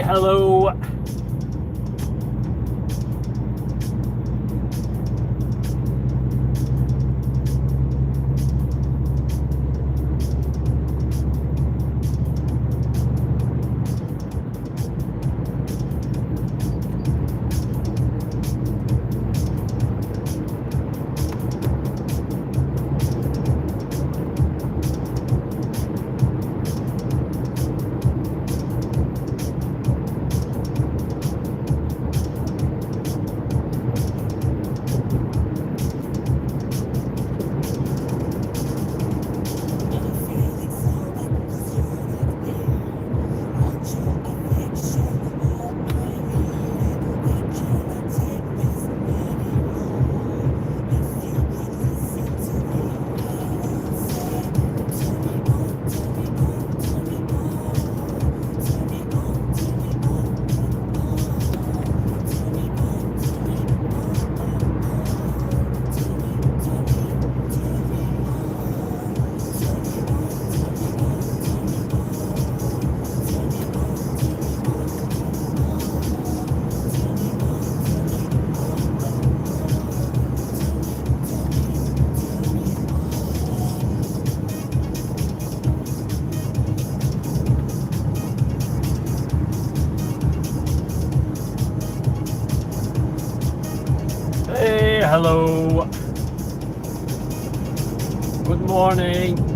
hello. Hey, hello. Good morning.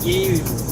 Thank you.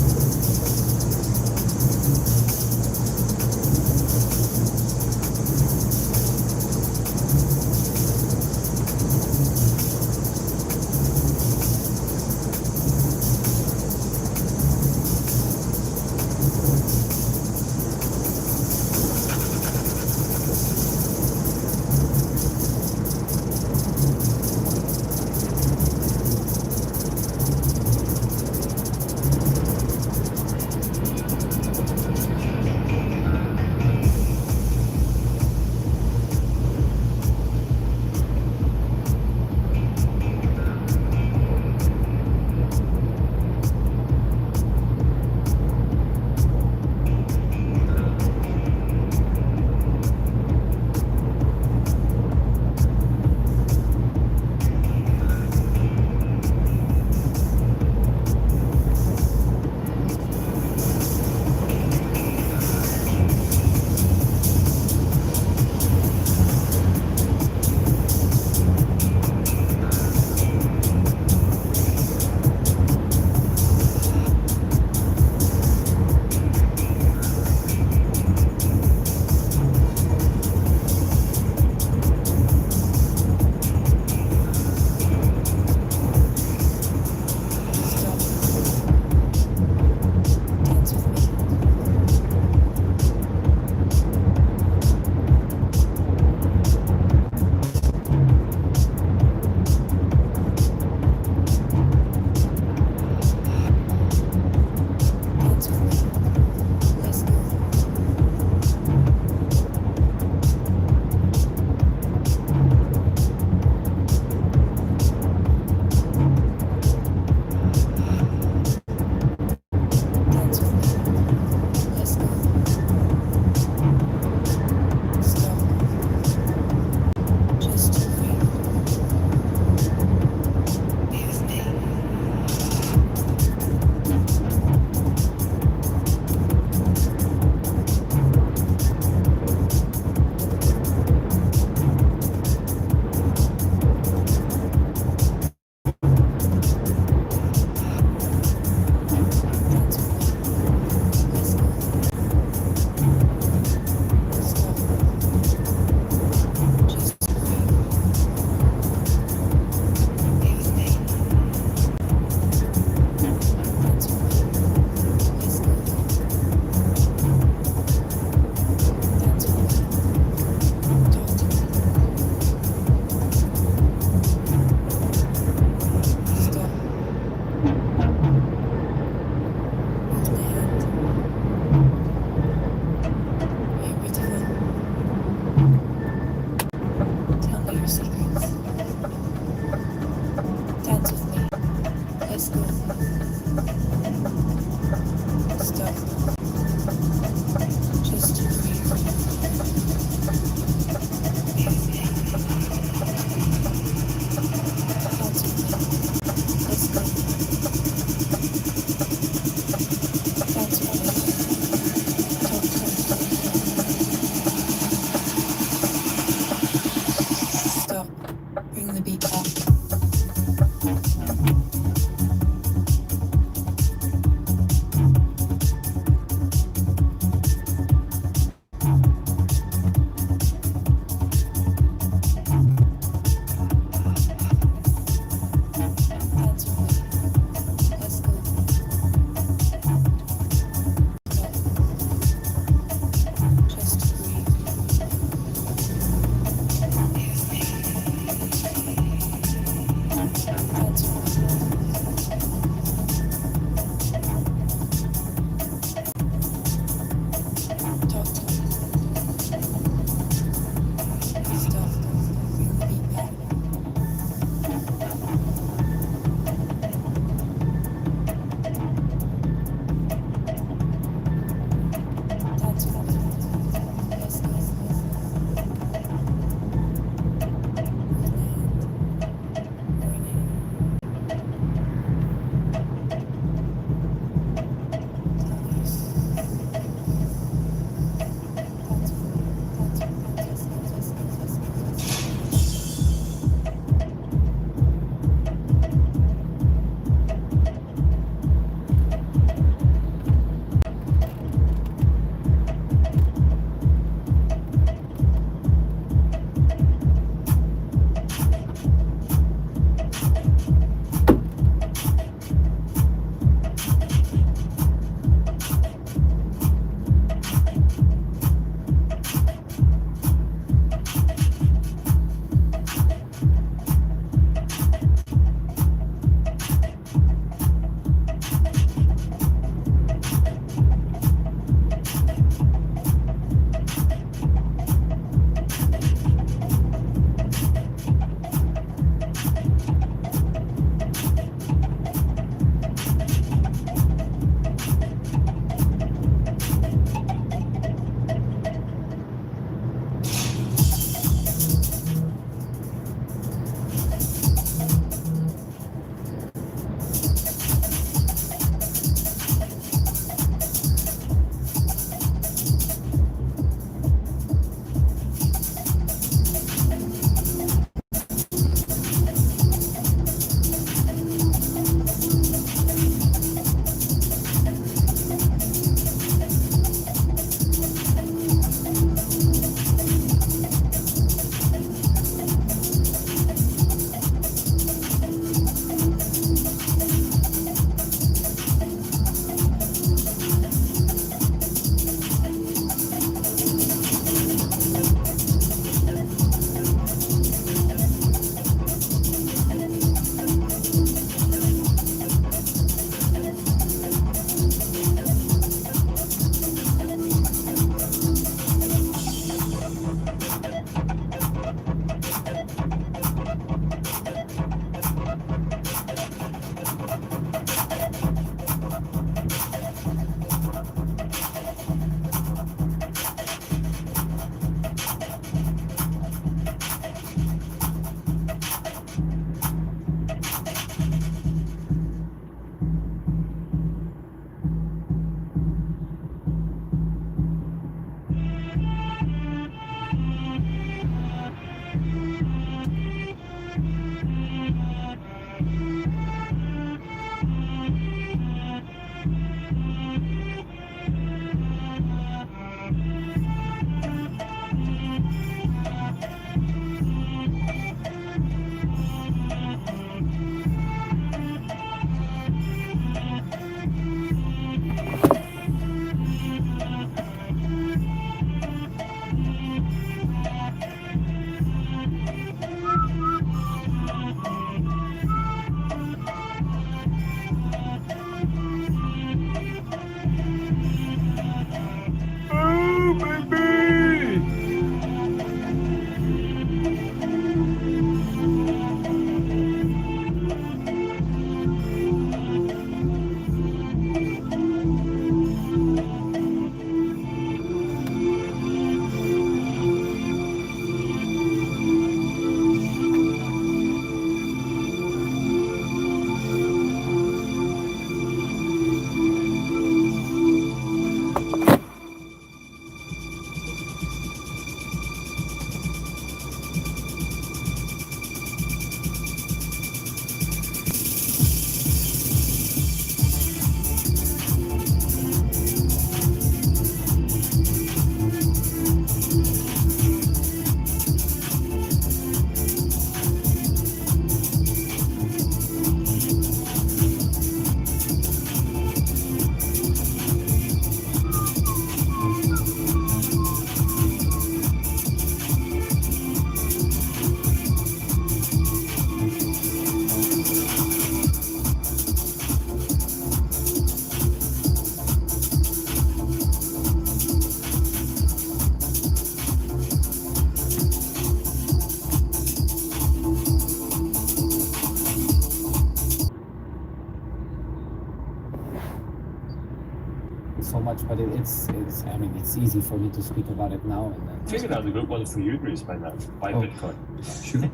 so much, but it's I mean, it's easy for me to speak about it now. And Figured out a good one for you, Dries, by now. Buy Bitcoin. Sure.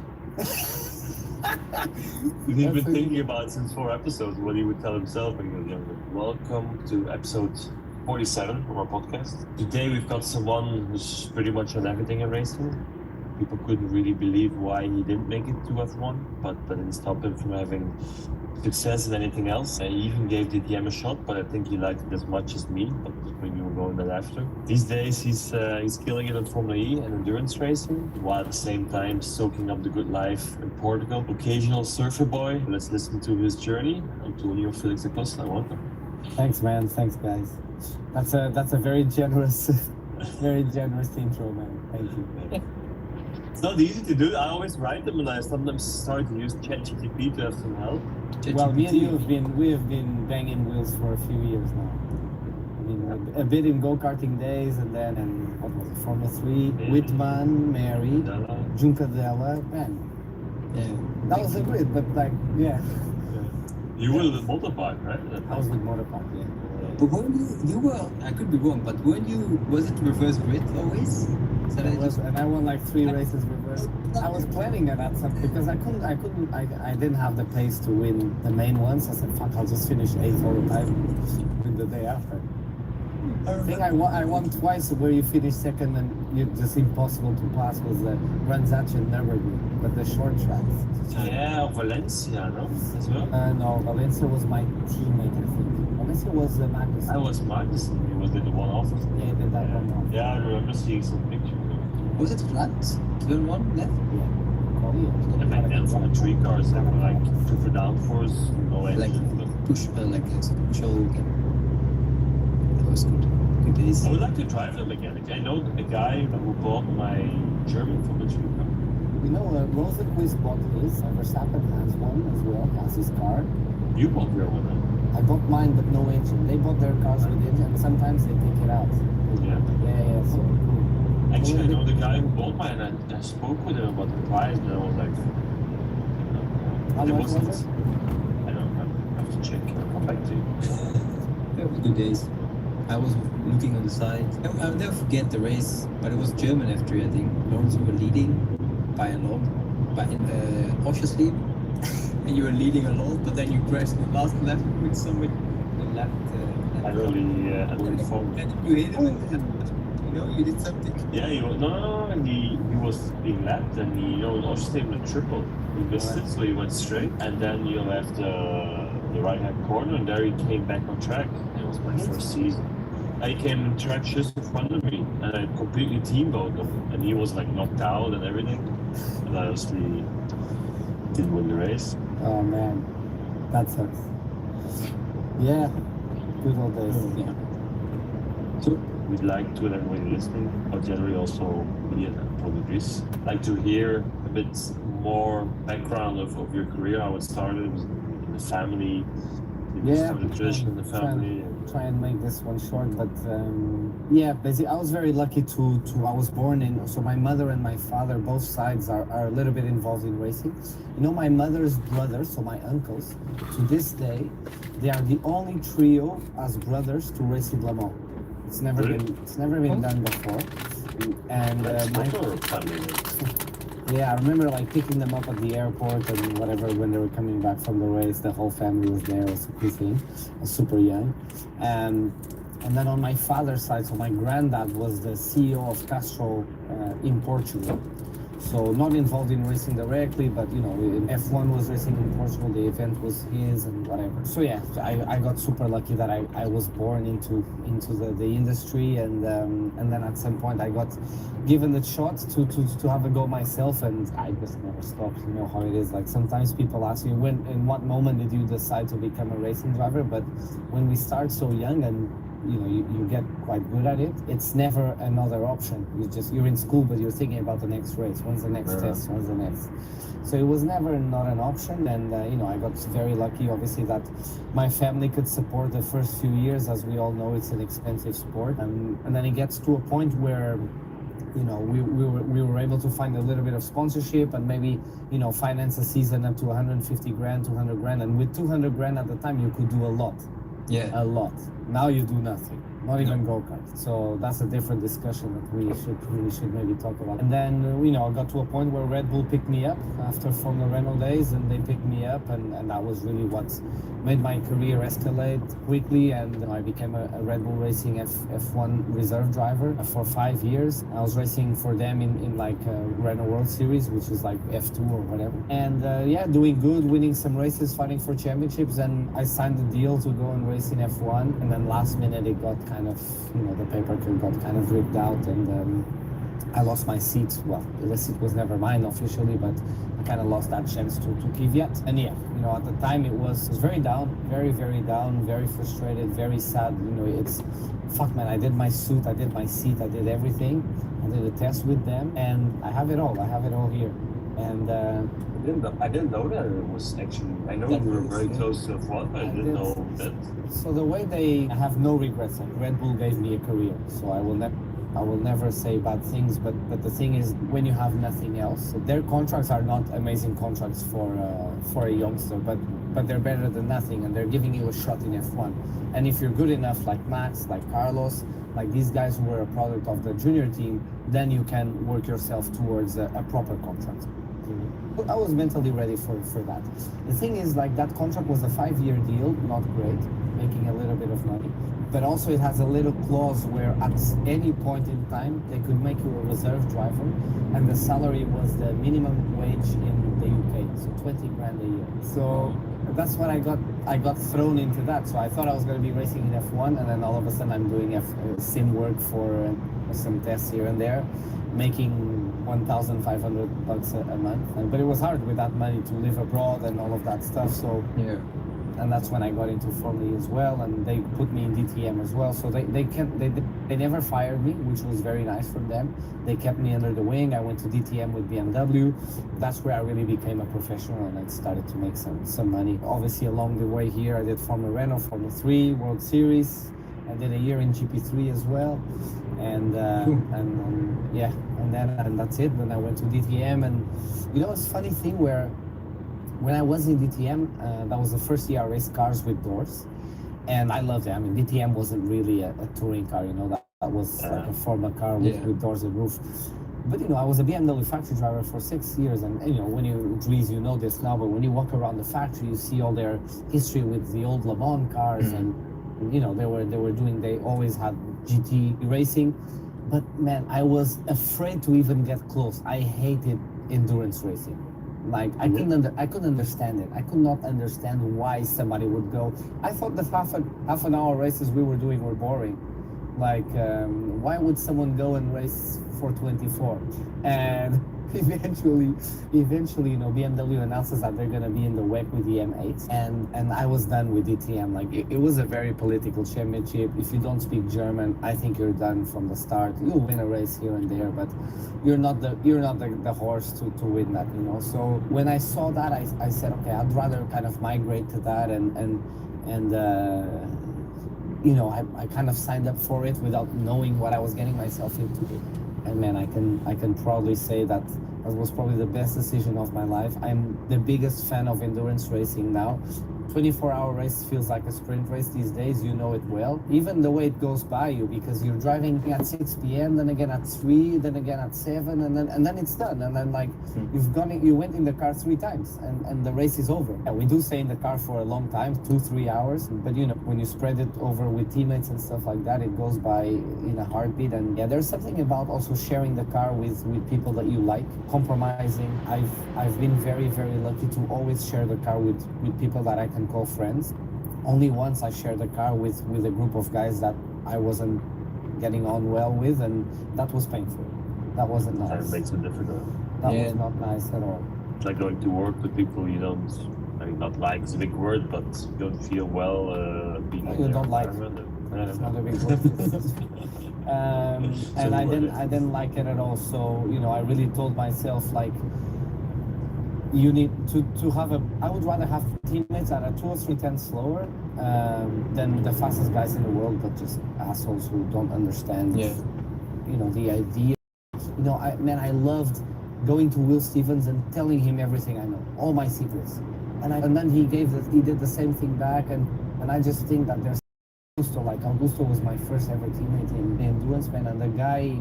He's been thinking about it since 4 episodes what he would tell himself when he was younger. Welcome to episode 47 of our podcast. Today we've got someone who's pretty much on everything in racing. People couldn't really believe why he didn't make it to F1, but that didn't stop him from having success in anything else. I even gave DTM a shot, but I think he liked it as much as me, but maybe we'll go in that after. These days he's killing it in Formula E and endurance racing, while at the same time soaking up the good life in Portugal. Occasional surfer boy. Let's listen to his journey. Antonio Felix Acosta, welcome. Thanks, man. Thanks, guys. That's a very generous, very generous intro, man. Thank you. It's not easy to do. I always write them, and I sometimes start to use ChatGPT to have some help. Well, me and you have been banging wheels for a few years now. I mean, a bit in go-karting days, and then in what was it, Formula 3, Yeah. Whitman, Mary, Juncadella, man. Yeah. That was a grid, but like, yeah. You were the motorbike, right? I was with Motorpark, yeah. But when you were, I could be wrong, but was it reverse grid always? So And I won like 3 races reverse. I was planning it at some because I didn't have the pace to win the main ones. I said, fuck, I'll just finish 8th all the time in the day after. I think I won twice where you finish second and it's just impossible to pass was the Ranzach and Nürburgring, but the short tracks. Yeah, Valencia, no? As well? No, Valencia was my teammate, I think. Valencia was Magnus. I was Magnus. He was the one off. Yeah, he did that one off. Yeah, I remember seeing some pictures. was it flat? Turn one left? Yeah. And back then, from the 3 cars, they were like super downforce, no Like engine. push, like choke. That was good. Good days. I would like to drive them again. I know the guy who bought my German Formula 3 car. You know, Rosenquist bought his, Verstappen has one as well, has his car. You bought your one, huh? I bought mine, but no engine. They bought their cars with engine, and sometimes they take it out. Yeah. Yeah, so cool. Actually, I know the guy who bought mine, and I spoke with him about the price, and I was like, How it much wasn't. was it? I don't know. I have to check. I'll come back to you. That was good days. I was looking on the side. I'll never forget the race, but it was German F3, I think. Lawrence, you were leading by a lot, but in the Oschersleben, and you were leading a lot, but then you crashed in the last lap with somebody the left. I really phone. And you hit him, and you know, you did something. Yeah, he was, no, he was being lapped, and he, you know, Oschersleben with triple. He missed it, so he went straight, and then you left the right-hand corner, and there he came back on track. It was my first season. I came in track just in front of me, and I completely teamboat him, and he was like knocked out and everything, and I honestly didn't win the race. Oh man, that sucks. Yeah, good old days. Yeah. So we'd like to, and everybody listening, but generally also me and probably Dries, like to hear a bit more background of your career, how it started. It was in the family, you started tradition in the family. Try and make this one short, but yeah, basically I was very lucky to I was born in, so my mother and my father, both sides are a little bit involved in racing. You know, my mother's brothers, so my uncles, to this day, they are the only trio as brothers to race in Le Mans. It's never been done before. And my yeah, I remember like picking them up at the airport and whatever when they were coming back from the race. The whole family was there. It was a cool thing. I was super young. And then on my father's side, so my granddad was the CEO of Castrol in Portugal. So not involved in racing directly, but you know, F1 was racing in Portugal. The event was his and whatever. So yeah, I got super lucky that I was born into the industry, and then at some point I got given the shot to have a go myself, and I just never stopped. You know how it is. Like sometimes people ask you in what moment did you decide to become a racing driver? But when we start so young and you know, you get quite good at it. It's never another option. You're in school, but you're thinking about the next race. When's the next test? When's the next? So it was never not an option. And, you know, I got very lucky, obviously, that my family could support the first few years. As we all know, it's an expensive sport. And then it gets to a point where, you know, we were able to find a little bit of sponsorship and maybe, you know, finance a season up to 150 grand, 200 grand. And with 200 grand at the time, you could do a lot. Yeah. A lot. Now you do nothing. not even go-karts. So that's a different discussion that we should maybe talk about. And then I got to a point where Red Bull picked me up after Formula Renault days, and they picked me up, and that was really what made my career escalate quickly, and I became a Red Bull Racing F1 reserve driver for 5 years. I was racing for them in like Renault World Series, which is like F2 or whatever, and doing good, winning some races, fighting for championships. And I signed the deal to go and race in F1, and then last minute it got kind of, the paperclip got kind of ripped out, and I lost my seat. Well, the seat was never mine officially, but I kind of lost that chance to Kvyat. And at the time it was very down, very, very down, very frustrated, very sad. It's, fuck man, I did my suit, I did my seat, I did everything. I did a test with them, and I have it all here. And I didn't know that it was actually. I know you were very close to F1, but I didn't know that. So the way I have no regrets. Like Red Bull gave me a career, so I will never say bad things. But the thing is, when you have nothing else, their contracts are not amazing contracts for a youngster, but they're better than nothing, and they're giving you a shot in F1. And if you're good enough, like Max, like Carlos, like these guys who were a product of the junior team, then you can work yourself towards a proper contract. I was mentally ready for that. The thing is, like, that contract was a 5-year deal, not great, making a little bit of money, but also it has a little clause where at any point in time they could make you a reserve driver, and the salary was the minimum wage in the UK, so 20 grand a year. So that's what I got thrown into that. So I thought I was going to be racing in F1, and then all of a sudden I'm doing sim work for some tests here and there, making $1,500 a month. But it was hard with that money to live abroad and all of that stuff. So and that's when I got into Formula E as well, and they put me in DTM as well. So they never fired me, which was very nice from them. They kept me under the wing. I went to DTM with BMW. That's where I really became a professional, and I started to make some money. Obviously, along the way here, I did Formula Renault, Formula 3, World Series. I did a year in GP3 as well, and that's it. Then I went to DTM, and it's a funny thing where when I was in DTM, that was the first year I raced cars with doors, and I loved it. I mean, DTM wasn't really a touring car, that was like a Formula car with doors and roof. But I was a BMW factory driver for 6 years, and when Dries, you know this now, but when you walk around the factory, you see all their history with the old Le Mans cars, and they always had GT racing. But man, I was afraid to even get close. I hated endurance racing. Like I couldn't understand it. I could not understand why somebody would go. I thought the half an hour races we were doing were boring. Like why would someone go and race for 24? And eventually, BMW announces that they're gonna be in the WEC with the M8, and I was done with DTM. Like it was a very political championship. If you don't speak German, I think you're done from the start. You'll win a race here and there, but you're not the horse to win that. So when I saw that, I said, okay, I'd rather kind of migrate to that, and I kind of signed up for it without knowing what I was getting myself into. And man, I can proudly say that was probably the best decision of my life. I'm the biggest fan of endurance racing now. 24-hour race feels like a sprint race these days. You know it well. Even the way it goes by you, because you're driving at 6 p.m., then again at 3, then again at 7, and then it's done. And then you went in the car 3 times, and the race is over. Yeah, we do stay in the car for a long time, 2-3 hours. But when you spread it over with teammates and stuff like that, it goes by in a heartbeat. And yeah, there's something about also sharing the car with people that you like, compromising. I've been very, very lucky to always share the car with people that I can call friends. Only once I shared a car with a group of guys that I wasn't getting on well with, and that was painful. That wasn't nice. That makes it difficult. That was not nice at all. It's like going to work with people you don't, not like is a big word, but you don't feel well being in you don't like. It's not a big word. And I didn't like it at all. So I really told myself, like, you need to have I would rather have teammates that are 2 or 3 tenths slower than the fastest guys in the world, but just assholes who don't understand the idea. I loved going to Will Stevens and telling him everything I know, all my secrets, and then he did the same thing back, and I just think that there's Augusto. Like Augusto was my first ever teammate in the endurance, man, and the guy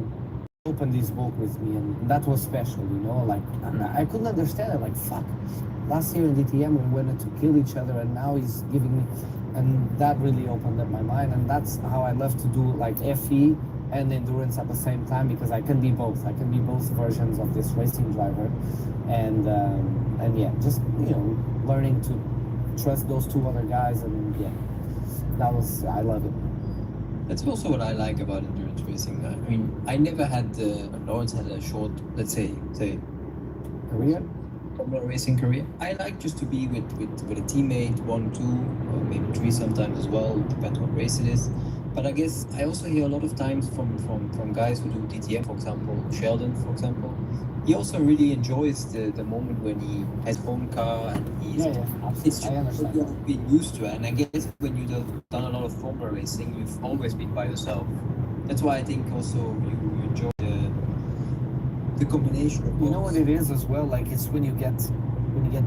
opened his book with me, and that was special, you know. Like I couldn't understand it. Like fuck, last year in DTM we wanted to kill each other, and now he's giving me, and that really opened up my mind, and that's how I love to do like FE and endurance at the same time, because I can be both. I can be both versions of this racing driver, and yeah, just learning to trust those two other guys, and yeah, I love it. That's also what I like about endurance racing. I mean, I never had Lawrence had a short, let's say Career? Formula racing career. I like just to be with a teammate, 1, 2, or maybe 3 sometimes as well, depends what race it is. But I guess I also hear a lot of times from guys who do DTM, for example, Sheldon, for example. He also really enjoys the moment when he has his own car and he's. It's I understand. you've been used to it, and I guess when you've done a lot of formula racing, you've always been by yourself. That's why I think also you enjoy the combination of both. You know what it is as well? Like it's when you get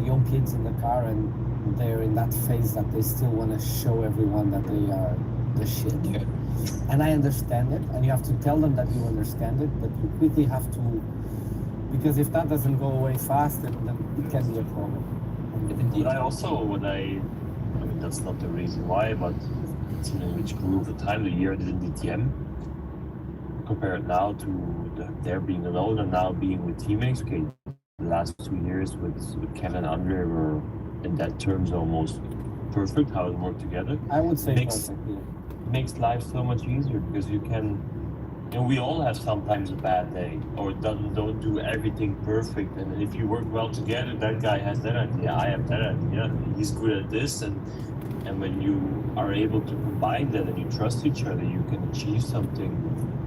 young kids in the car and they're in that phase that they still want to show everyone that they are the shit. Yeah. And I understand it, and you have to tell them that you understand it, but you quickly have to, because if that doesn't go away fast, then it can be a problem. But I mean, that's not the reason why, but it's in which grew over time, the year I did in DTM, compare it now to there being alone and now being with teammates. Okay, the last 2 years with Kevin and Andre were, in that terms, almost perfect, how it worked together. I would say Makes- perfect, yeah. Makes life so much easier because you can, we all have sometimes a bad day or don't do everything perfect, and if you work well together, that guy has that idea, I have that idea, he's good at this, and when you are able to combine that and you trust each other, you can achieve something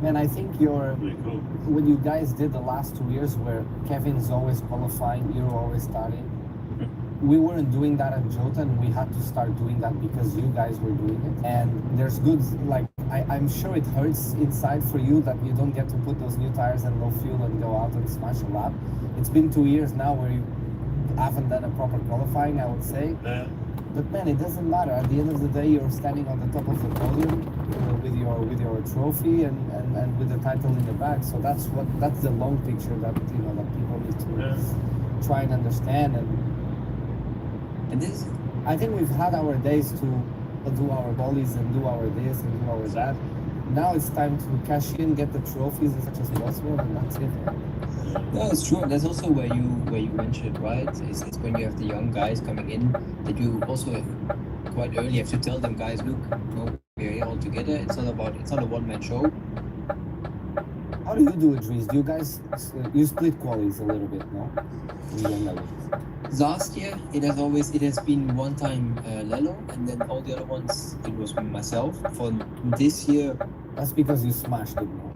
Man, I think you're really cool. what you guys did the last 2 years where Kevin's always qualifying, you're always starting. We weren't doing that at Jota, and we had to start doing that because you guys were doing it. And there's good, like, I'm sure it hurts inside for you that you don't get to put those new tires and low fuel and go out and smash a lap. It's been 2 years now where you haven't done a proper qualifying, I would say. Yeah. But man, it doesn't matter. At the end of the day, you're standing on the top of the podium with your trophy and with the title in the back. So that's the long picture that that people need to Yeah. try and understand. And this, I think we've had our days to do our volleys and do our this and do our that. Now it's time to cash in, get the trophies as much as possible, and that's it. no, it's true. That's also where you mentioned, right? It's when you have the young guys coming in that you also quite early have to tell them, guys, look, we're here all together. It's not a one-man show. How do you do it, Dries? Do you guys you split qualies a little bit, no? In young levels. Last year, it has been one time Lello, and then all the other ones it was myself. For this year, That's because you smashed it, no?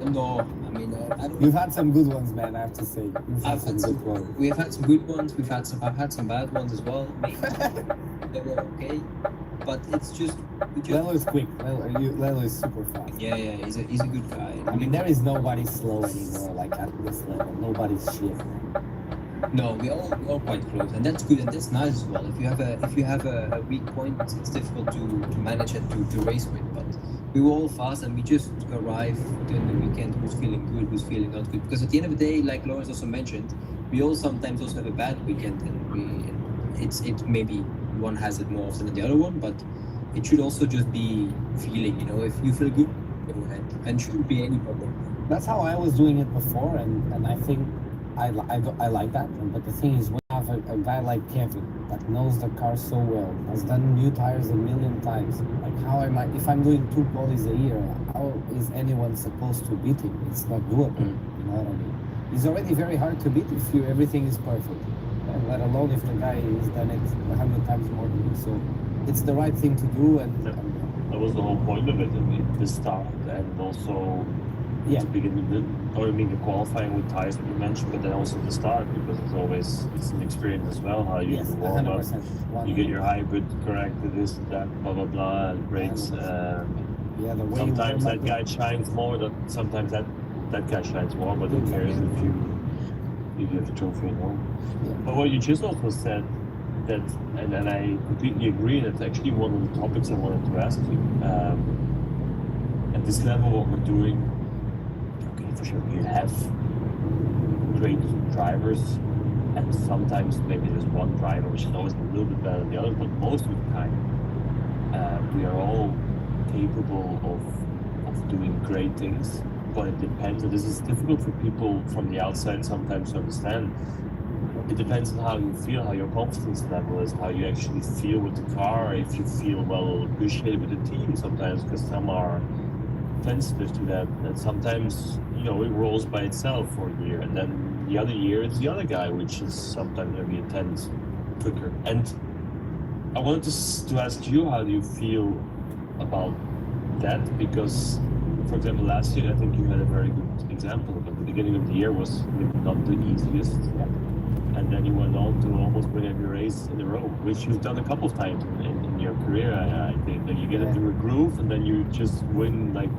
no, I mean I don't. You've had some good ones, man. I have to say. You've had I've some had good some, ones. we have had some good ones. I've had some bad ones as well. Maybe they were okay, but it's just. Lelo is quick. Lelo is super fast. Yeah, he's a good guy. I mean, there is nobody slow anymore, like at this level. Nobody's shit. No, we're all quite close, and that's good, and that's nice as well. If you have a weak point, it's difficult to manage it to race with. But we were all fast, and we just arrive during the weekend. Who's feeling good? Who's feeling not good? Because at the end of the day, like Lawrence also mentioned, we all sometimes also have a bad weekend, and it's maybe one has it more often than the other one, but it should also just be feeling. If you feel good, go ahead, and shouldn't be any problem. That's how I was doing it before, and I think I like that. But the thing is, when you have a guy like Kevin that knows the car so well, has done new tires a million times, like how am I? If I'm doing 2 qualies a year, how is anyone supposed to beat him? It's not doable. You know what I mean? It's already very hard to beat if everything is perfect, and let alone if the guy has done it 100 times more than you. So it's the right thing to do, and That was the whole point of it, the start, and also yeah. to begin with the qualifying with tires that you mentioned, but then also the start, because it's an experience as well, how you Yes, warm up, 100%. you get your hybrid corrected, this, that, blah blah blah, and brakes. Yeah, the way Sometimes you that guy shines more, sometimes that guy shines more, but who cares if you get the trophy, Yeah. But what you just also said, that, and I completely agree. That's actually one of the topics I wanted to ask you. At this level, what we're doing, okay, for sure, you have great drivers, and sometimes maybe there's one driver which is always a little bit better than the other, but most of the time, we are all capable of doing great things. But it depends, and this is difficult for people from the outside sometimes to understand. It depends on how you feel, how your confidence level is, how you actually feel with the car, if you feel well appreciated with the team sometimes, because some are sensitive to that, and sometimes, you know, it rolls by itself for a year, and then the other year it's the other guy, which is sometimes going to be intense quicker. And I wanted to ask you, how do you feel about that? Because, for example, last year I think you had a very good example of it. The beginning of the year was maybe not the easiest, and then you went on to almost win every race in a row, which you've done a couple of times in your career. I think that you get into a groove and then you just win like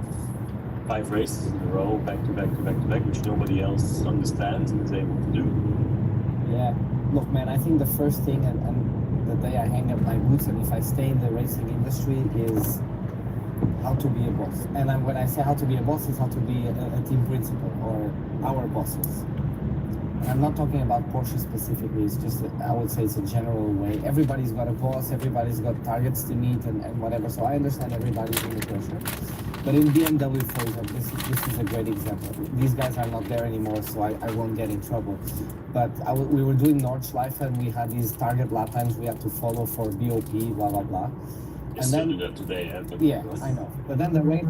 5 races in a row, back to back to back to back, which nobody else understands and is able to do. Yeah, look, man, I think the first thing, and the day I hang up my boots, and if I stay in the racing industry, is how to be a boss. And when I say how to be a boss, it's how to be a team principal or our bosses. And I'm not talking about Porsche specifically, it's just, I would say it's a general way. Everybody's got a boss, everybody's got targets to meet and whatever, so I understand everybody's under pressure. But in BMW, for example, this is a great example. These guys are not there anymore, so I won't get in trouble. But we were doing Nordschleife, and we had these target lap times we had to follow for BOP, blah, blah, blah. You still do that today, Yeah, I know. But then the rain